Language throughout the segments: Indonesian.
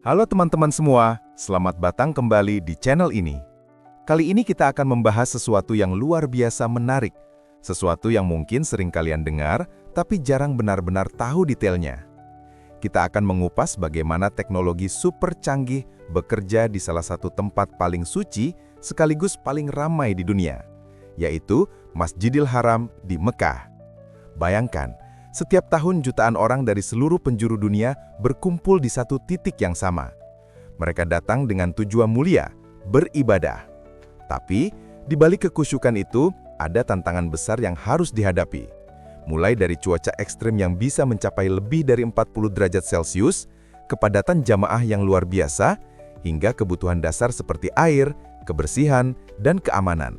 Halo teman-teman semua, selamat datang kembali di channel ini. Kali ini kita akan membahas sesuatu yang luar biasa menarik, sesuatu yang mungkin sering kalian dengar, tapi jarang benar-benar tahu detailnya. Kita akan mengupas bagaimana teknologi super canggih bekerja di salah satu tempat paling suci sekaligus paling ramai di dunia, yaitu Masjidil Haram di Mekah. Bayangkan, setiap tahun jutaan orang dari seluruh penjuru dunia berkumpul di satu titik yang sama. Mereka datang dengan tujuan mulia, beribadah. Tapi, di balik kekhusyukan itu, ada tantangan besar yang harus dihadapi. Mulai dari cuaca ekstrim yang bisa mencapai lebih dari 40 derajat Celcius, kepadatan jamaah yang luar biasa, hingga kebutuhan dasar seperti air, kebersihan, dan keamanan.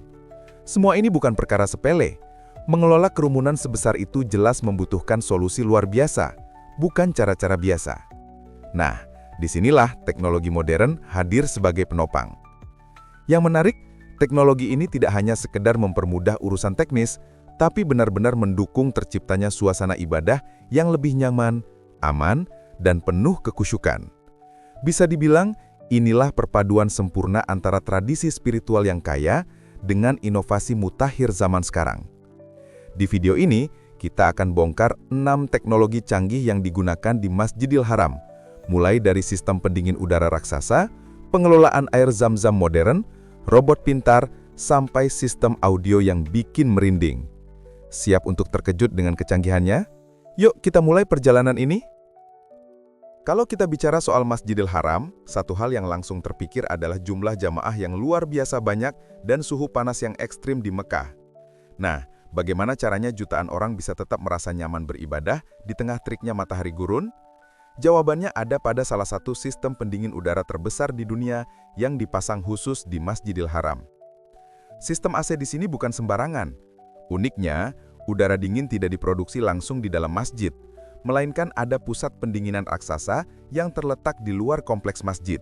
Semua ini bukan perkara sepele. Mengelola kerumunan sebesar itu jelas membutuhkan solusi luar biasa, bukan cara-cara biasa. Nah, disinilah teknologi modern hadir sebagai penopang. Yang menarik, teknologi ini tidak hanya sekedar mempermudah urusan teknis, tapi benar-benar mendukung terciptanya suasana ibadah yang lebih nyaman, aman, dan penuh kekhusyukan. Bisa dibilang, inilah perpaduan sempurna antara tradisi spiritual yang kaya dengan inovasi mutakhir zaman sekarang. Di video ini, kita akan bongkar 6 teknologi canggih yang digunakan di Masjidil Haram, mulai dari sistem pendingin udara raksasa, pengelolaan air zam-zam modern, robot pintar, sampai sistem audio yang bikin merinding. Siap untuk terkejut dengan kecanggihannya? Yuk kita mulai perjalanan ini. Kalau kita bicara soal Masjidil Haram, satu hal yang langsung terpikir adalah jumlah jamaah yang luar biasa banyak dan suhu panas yang ekstrim di Mekah. Nah, bagaimana caranya jutaan orang bisa tetap merasa nyaman beribadah di tengah teriknya matahari gurun? Jawabannya ada pada salah satu sistem pendingin udara terbesar di dunia yang dipasang khusus di Masjidil Haram. Sistem AC di sini bukan sembarangan. Uniknya, udara dingin tidak diproduksi langsung di dalam masjid, melainkan ada pusat pendinginan raksasa yang terletak di luar kompleks masjid.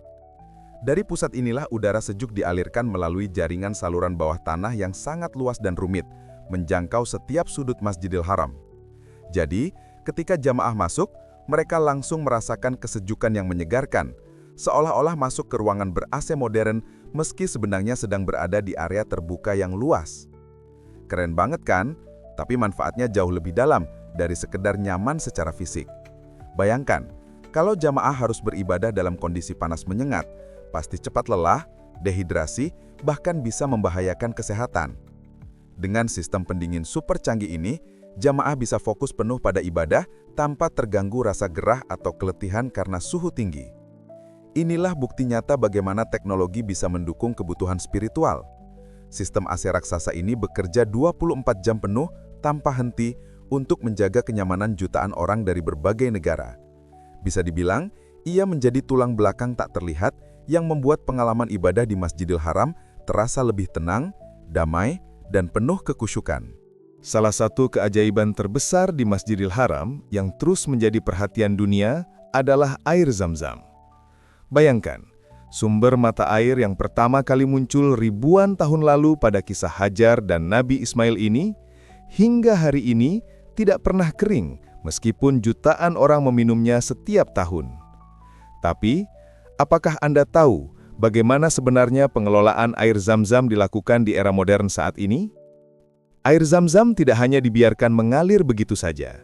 Dari pusat inilah udara sejuk dialirkan melalui jaringan saluran bawah tanah yang sangat luas dan rumit, menjangkau setiap sudut Masjidil Haram. Jadi, ketika jamaah masuk, mereka langsung merasakan kesejukan yang menyegarkan, seolah-olah masuk ke ruangan ber-AC modern meski sebenarnya sedang berada di area terbuka yang luas. Keren banget kan? Tapi manfaatnya jauh lebih dalam dari sekedar nyaman secara fisik. Bayangkan, kalau jamaah harus beribadah dalam kondisi panas menyengat, pasti cepat lelah, dehidrasi, bahkan bisa membahayakan kesehatan. Dengan sistem pendingin super canggih ini, jamaah bisa fokus penuh pada ibadah tanpa terganggu rasa gerah atau keletihan karena suhu tinggi. Inilah bukti nyata bagaimana teknologi bisa mendukung kebutuhan spiritual. Sistem AC raksasa ini bekerja 24 jam penuh tanpa henti untuk menjaga kenyamanan jutaan orang dari berbagai negara. Bisa dibilang, ia menjadi tulang belakang tak terlihat yang membuat pengalaman ibadah di Masjidil Haram terasa lebih tenang, damai, dan penuh kekhusyukan. Salah satu keajaiban terbesar di Masjidil Haram yang terus menjadi perhatian dunia adalah air zam-zam. Bayangkan, sumber mata air yang pertama kali muncul ribuan tahun lalu pada kisah Hajar dan Nabi Ismail ini, hingga hari ini tidak pernah kering meskipun jutaan orang meminumnya setiap tahun. Tapi, apakah Anda tahu bagaimana sebenarnya pengelolaan air zam-zam dilakukan di era modern saat ini? Air zam-zam tidak hanya dibiarkan mengalir begitu saja.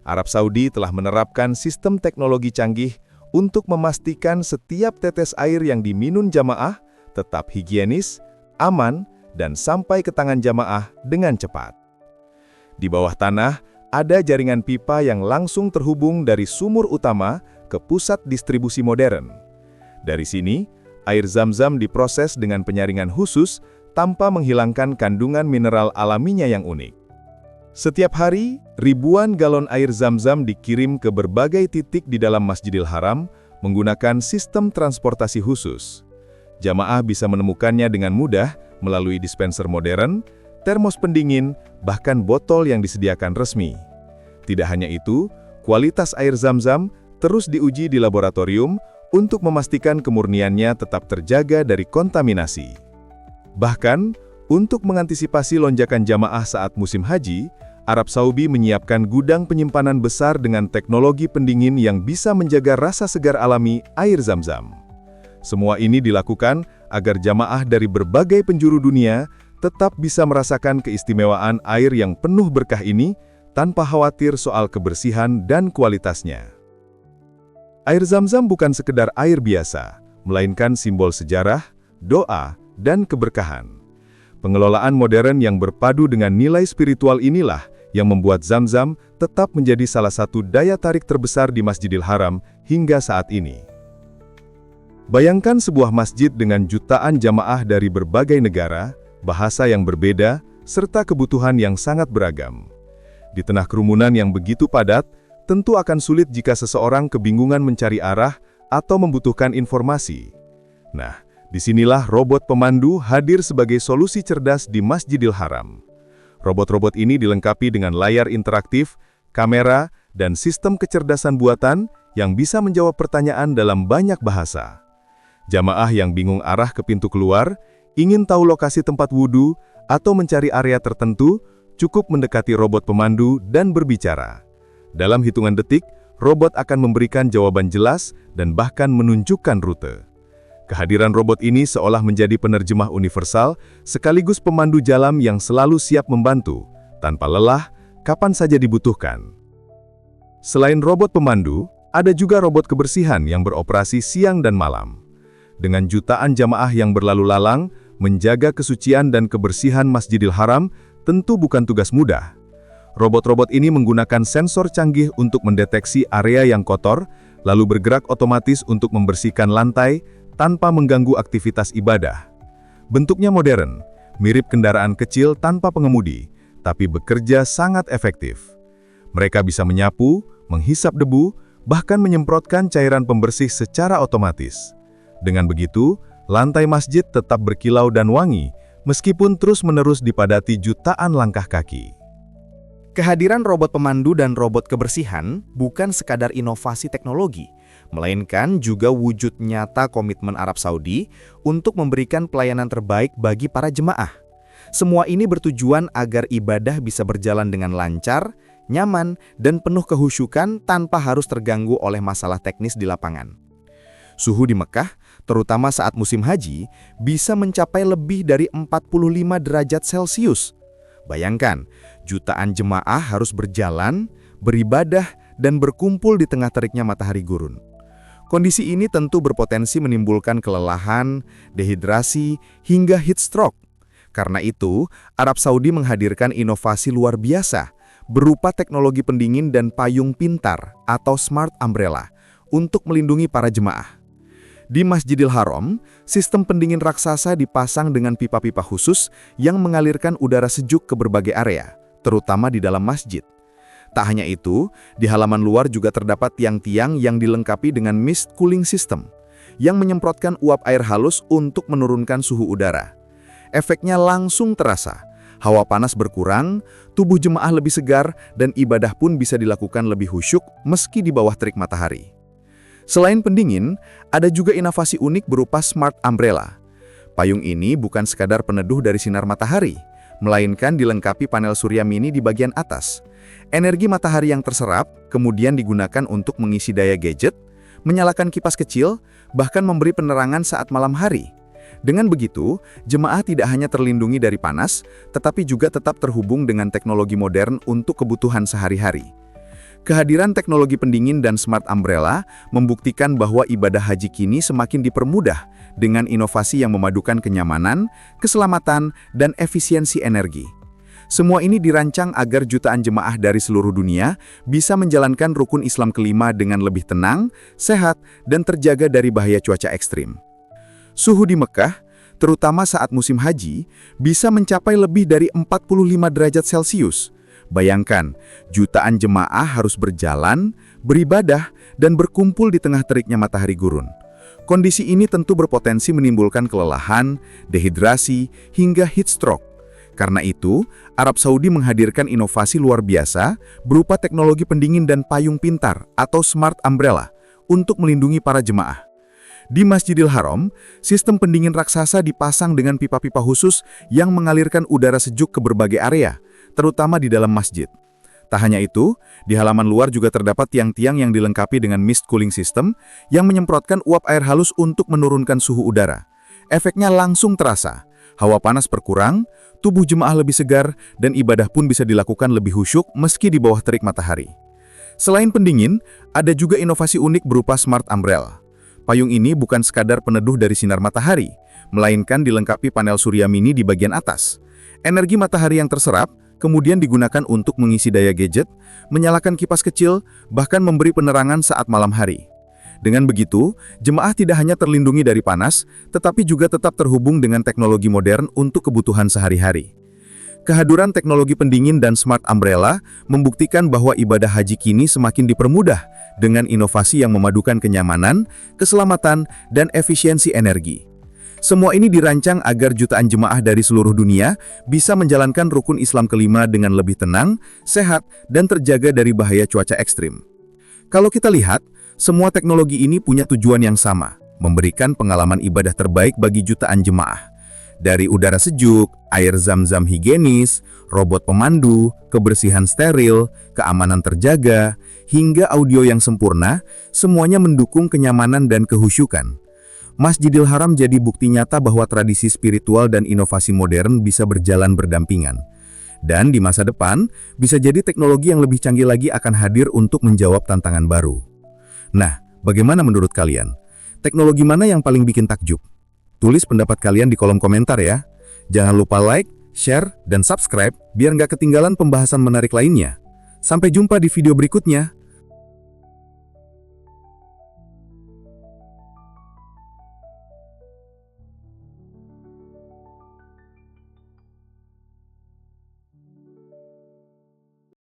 Arab Saudi telah menerapkan sistem teknologi canggih untuk memastikan setiap tetes air yang diminum jamaah tetap higienis, aman, dan sampai ke tangan jamaah dengan cepat. Di bawah tanah, ada jaringan pipa yang langsung terhubung dari sumur utama ke pusat distribusi modern. Dari sini, air zam-zam diproses dengan penyaringan khusus tanpa menghilangkan kandungan mineral alaminya yang unik. Setiap hari, ribuan galon air zam-zam dikirim ke berbagai titik di dalam Masjidil Haram menggunakan sistem transportasi khusus. Jamaah bisa menemukannya dengan mudah melalui dispenser modern, termos pendingin, bahkan botol yang disediakan resmi. Tidak hanya itu, kualitas air zam-zam terus diuji di laboratorium untuk memastikan kemurniannya tetap terjaga dari kontaminasi. Bahkan, untuk mengantisipasi lonjakan jamaah saat musim haji, Arab Saudi menyiapkan gudang penyimpanan besar dengan teknologi pendingin yang bisa menjaga rasa segar alami air Zam-Zam. Semua ini dilakukan agar jamaah dari berbagai penjuru dunia tetap bisa merasakan keistimewaan air yang penuh berkah ini tanpa khawatir soal kebersihan dan kualitasnya. Air Zam-Zam bukan sekedar air biasa, melainkan simbol sejarah, doa, dan keberkahan. Pengelolaan modern yang berpadu dengan nilai spiritual inilah yang membuat Zam-Zam tetap menjadi salah satu daya tarik terbesar di Masjidil Haram hingga saat ini. Bayangkan sebuah masjid dengan jutaan jamaah dari berbagai negara, bahasa yang berbeda, serta kebutuhan yang sangat beragam. Di tengah kerumunan yang begitu padat, tentu akan sulit jika seseorang kebingungan mencari arah atau membutuhkan informasi. Nah, disinilah robot pemandu hadir sebagai solusi cerdas di Masjidil Haram. Robot-robot ini dilengkapi dengan layar interaktif, kamera, dan sistem kecerdasan buatan yang bisa menjawab pertanyaan dalam banyak bahasa. Jamaah yang bingung arah ke pintu keluar, ingin tahu lokasi tempat wudhu, atau mencari area tertentu, cukup mendekati robot pemandu dan berbicara. Dalam hitungan detik, robot akan memberikan jawaban jelas dan bahkan menunjukkan rute. Kehadiran robot ini seolah menjadi penerjemah universal, sekaligus pemandu jalan yang selalu siap membantu, tanpa lelah, kapan saja dibutuhkan. Selain robot pemandu, ada juga robot kebersihan yang beroperasi siang dan malam. Dengan jutaan jamaah yang berlalu lalang, menjaga kesucian dan kebersihan Masjidil Haram tentu bukan tugas mudah. Robot-robot ini menggunakan sensor canggih untuk mendeteksi area yang kotor, lalu bergerak otomatis untuk membersihkan lantai tanpa mengganggu aktivitas ibadah. Bentuknya modern, mirip kendaraan kecil tanpa pengemudi, tapi bekerja sangat efektif. Mereka bisa menyapu, menghisap debu, bahkan menyemprotkan cairan pembersih secara otomatis. Dengan begitu, lantai masjid tetap berkilau dan wangi, meskipun terus-menerus dipadati jutaan langkah kaki. Kehadiran robot pemandu dan robot kebersihan bukan sekadar inovasi teknologi, melainkan juga wujud nyata komitmen Arab Saudi untuk memberikan pelayanan terbaik bagi para jemaah. Semua ini bertujuan agar ibadah bisa berjalan dengan lancar, nyaman, dan penuh kehusyukan tanpa harus terganggu oleh masalah teknis di lapangan. Suhu di Mekah, terutama saat musim haji, bisa mencapai lebih dari 45 derajat Celcius. Bayangkan, jutaan jemaah harus berjalan, beribadah, dan berkumpul di tengah teriknya matahari gurun. Kondisi ini tentu berpotensi menimbulkan kelelahan, dehidrasi, hingga heat stroke. Karena itu, Arab Saudi menghadirkan inovasi luar biasa, berupa teknologi pendingin dan payung pintar atau smart umbrella, untuk melindungi para jemaah. Di Masjidil Haram, sistem pendingin raksasa dipasang dengan pipa-pipa khusus yang mengalirkan udara sejuk ke berbagai area, terutama di dalam masjid. Tak hanya itu, di halaman luar juga terdapat tiang-tiang yang dilengkapi dengan mist cooling system, yang menyemprotkan uap air halus untuk menurunkan suhu udara. Efeknya langsung terasa, hawa panas berkurang, tubuh jemaah lebih segar, dan ibadah pun bisa dilakukan lebih khusyuk meski di bawah terik matahari. Selain pendingin, ada juga inovasi unik berupa smart umbrella. Payung ini bukan sekadar peneduh dari sinar matahari, melainkan dilengkapi panel surya mini di bagian atas. Energi matahari yang terserap kemudian digunakan untuk mengisi daya gadget, menyalakan kipas kecil, bahkan memberi penerangan saat malam hari. Dengan begitu, jemaah tidak hanya terlindungi dari panas, tetapi juga tetap terhubung dengan teknologi modern untuk kebutuhan sehari-hari. Kehadiran teknologi pendingin dan smart umbrella membuktikan bahwa ibadah haji kini semakin dipermudah dengan inovasi yang memadukan kenyamanan, keselamatan, dan efisiensi energi. Semua ini dirancang agar jutaan jemaah dari seluruh dunia bisa menjalankan rukun Islam kelima dengan lebih tenang, sehat, dan terjaga dari bahaya cuaca ekstrim. Suhu di Mekah, terutama saat musim haji, bisa mencapai lebih dari 45 derajat Celcius. Bayangkan, jutaan jemaah harus berjalan, beribadah, dan berkumpul di tengah teriknya matahari gurun. Kondisi ini tentu berpotensi menimbulkan kelelahan, dehidrasi, hingga heat stroke. Karena itu, Arab Saudi menghadirkan inovasi luar biasa berupa teknologi pendingin dan payung pintar atau smart umbrella untuk melindungi para jemaah. Di Masjidil Haram, sistem pendingin raksasa dipasang dengan pipa-pipa khusus yang mengalirkan udara sejuk ke berbagai area, terutama di dalam masjid. Tak hanya itu, di halaman luar juga terdapat tiang-tiang yang dilengkapi dengan mist cooling system yang menyemprotkan uap air halus untuk menurunkan suhu udara. Efeknya langsung terasa. Hawa panas berkurang, tubuh jemaah lebih segar, dan ibadah pun bisa dilakukan lebih khusyuk meski di bawah terik matahari. Selain pendingin, ada juga inovasi unik berupa Smart Umbrella. Payung ini bukan sekadar peneduh dari sinar matahari, melainkan dilengkapi panel surya mini di bagian atas. Energi matahari yang terserap kemudian digunakan untuk mengisi daya gadget, menyalakan kipas kecil, bahkan memberi penerangan saat malam hari. Dengan begitu, jemaah tidak hanya terlindungi dari panas, tetapi juga tetap terhubung dengan teknologi modern untuk kebutuhan sehari-hari. Kehadiran teknologi pendingin dan Smart Umbrella membuktikan bahwa ibadah haji kini semakin dipermudah dengan inovasi yang memadukan kenyamanan, keselamatan, dan efisiensi energi. Semua ini dirancang agar jutaan jemaah dari seluruh dunia bisa menjalankan rukun Islam kelima dengan lebih tenang, sehat, dan terjaga dari bahaya cuaca ekstrim. Kalau kita lihat, semua teknologi ini punya tujuan yang sama, memberikan pengalaman ibadah terbaik bagi jutaan jemaah. Dari udara sejuk, air zam-zam higienis, robot pemandu, kebersihan steril, keamanan terjaga, hingga audio yang sempurna, semuanya mendukung kenyamanan dan kehusyukan. Masjidil Haram jadi bukti nyata bahwa tradisi spiritual dan inovasi modern bisa berjalan berdampingan. Dan di masa depan, bisa jadi teknologi yang lebih canggih lagi akan hadir untuk menjawab tantangan baru. Nah, bagaimana menurut kalian? Teknologi mana yang paling bikin takjub? Tulis pendapat kalian di kolom komentar ya. Jangan lupa like, share, dan subscribe biar nggak ketinggalan pembahasan menarik lainnya. Sampai jumpa di video berikutnya.